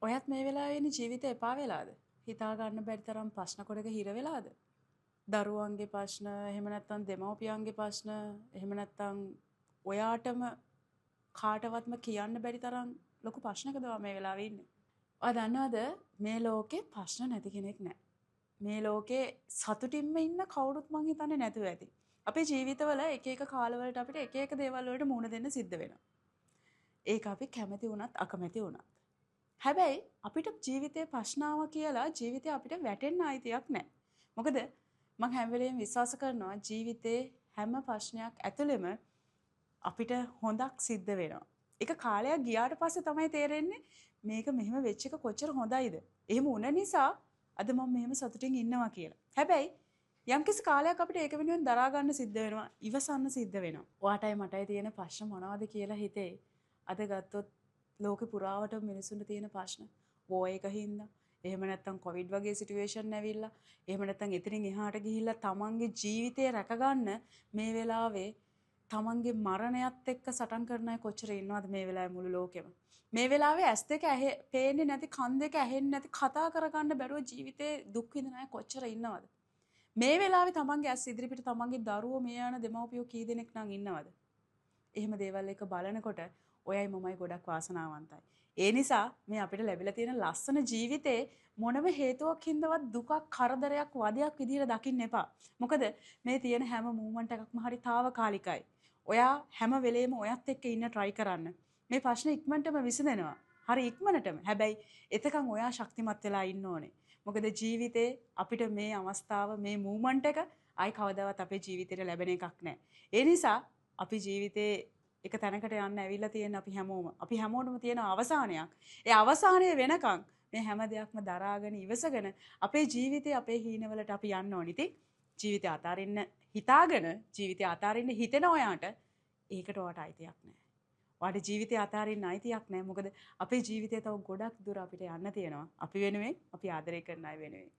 ඔයත් මේ වෙලාවේ ඉන්නේ ජීවිතේ එපා වෙලාද? හිතා ගන්න බැරි තරම් ප්‍රශ්න කොටක හිර වෙලාද? දරුවන්ගේ ප්‍රශ්න, එහෙම නැත්නම් දෙමව්පියන්ගේ ප්‍රශ්න, එහෙම නැත්නම් ඔයාටම කාටවත්ම කියන්න බැරි තරම් ලොකු ප්‍රශ්නකද ඔයා මේ වෙලාවේ ඉන්නේ? ඔයා දන්නවද මේ ලෝකේ ප්‍රශ්න නැති කෙනෙක් නැහැ. මේ ලෝකේ සතුටින්ම ඉන්න කවුරුත් මං හිතන්නේ නැතුව ඇති. අපේ ජීවිතවල එක එක කාලවලට අපිට එක එක දේවල් වලට මුහුණ දෙන්න සිද්ධ වෙනවා. ඒක අපි කැමති වුණත් අකමැති වුණත්. හැබැයි අපිට ජීවිතේ ප්‍රශ්න ආවා කියලා ජීවිතේ අපිට වැටෙන්න අයිතියක් නැහැ. මොකද මම හැම වෙලෙම විශ්වාස කරනවා ජීවිතේ හැම ප්‍රශ්නයක් ඇතුළෙම අපිට හොඳක් සිද්ධ වෙනවා. ඒක කාලයක් ගියාට පස්සේ තමයි තේරෙන්නේ මේක මෙහෙම වෙච්ච එක කොච්චර හොඳයිද. එහෙම වුණ නිසා අද මම මෙහෙම සතුටින් ඉන්නවා කියලා. හැබැයි යම්කිසි කාලයක් අපිට ඒක වෙනුවෙන් දරා ගන්න සිද්ධ වෙනවා. ඉවසන්න සිද්ධ වෙනවා. ඔයාටයි මටයි තියෙන ප්‍රශ්න මොනවද කියලා හිතේ. අද ගත්තොත් ලෝකෙ පුරාවට මිනිසුන්ට තියෙන ප්‍රශ්න. වෝ එක හින්දා. එහෙම නැත්නම් කොවිඩ් වගේ සිටුේෂන් ඇවිල්ලා. එහෙම නැත්නම් එතනින් එහාට ගිහිල්ලා තමන්ගේ ජීවිතය රැකගන්න මේ වෙලාවේ තමන්ගේ මරණයත් එක්ක සටන් කරන අය කොච්චර ඉන්නවද මේ වෙලාවේ මුළු ලෝකෙම. මේ වෙලාවේ ඇස් දෙක පේන්නේ නැති කන් දෙක ඇහෙන්නේ නැති කතා කරගන්න බැරුව ජීවිතේ දුක් විඳින අය කොච්චර ඉන්නවද? මේ වෙලාවේ තමන්ගේ ඇස් ඉදිරිපිට තමන්ගේ දරුවෝ මේ යන දෙමව්පියෝ කී දෙනෙක් නම් ඉන්නවද? එහෙම දේවල් එක බලනකොට ඔයයි මමයි ගොඩක් වාසනාවන්තයි. ඒ නිසා මේ අපිට ලැබිලා තියෙන ලස්සන ජීවිතේ මොනම හේතුවක් හින්දාවත් දුකක්, කරදරයක්, වදයක් විදියට දකින්න එපා. මොකද මේ තියෙන හැම මූවමන්ට් එකක්ම හරි తాවකාලිකයි. ඔයා හැම වෙලේම ඔයත් එක්ක ඉන්න try කරන්න. මේ ප්‍රශ්න ඉක්මනටම විසඳෙනවා. හරි ඉක්මනටම. හැබැයි එතකන් ඔයා ශක්තිමත් වෙලා ඉන්න ඕනේ. මොකද ජීවිතේ අපිට මේ අවස්ථාව, මේ මූවමන්ට් එක ආයි කවදාවත් අපේ ජීවිතේට ලැබෙන එකක් නැහැ. ඒ නිසා අපි ජීවිතේ එක තැනකට යන්න ඇවිල්ලා තියෙන අපි හැමෝටම තියෙන අවසානයක්. ඒ අවසානය වෙනකන් මේ හැම දෙයක්ම දරාගෙන ඉවසගෙන අපේ ජීවිතේ අපේ හීනවලට අපි යන්න ඕනි. ඉතින් ජීවිතය අතාරින්න හිතාගෙන ජීවිතය අතාරින්න හිතෙන ඔයාට ඒකට ඔයාට අයිතියක් නැහැ. ඔයාට ජීවිතය අතාරින්න අයිතියක් නැහැ. මොකද අපේ ජීවිතය තව ගොඩක් දුර අපිට යන්න තියෙනවා. අපි වෙනුවෙන් අපි ආදරය කරන අය වෙනුවෙන්.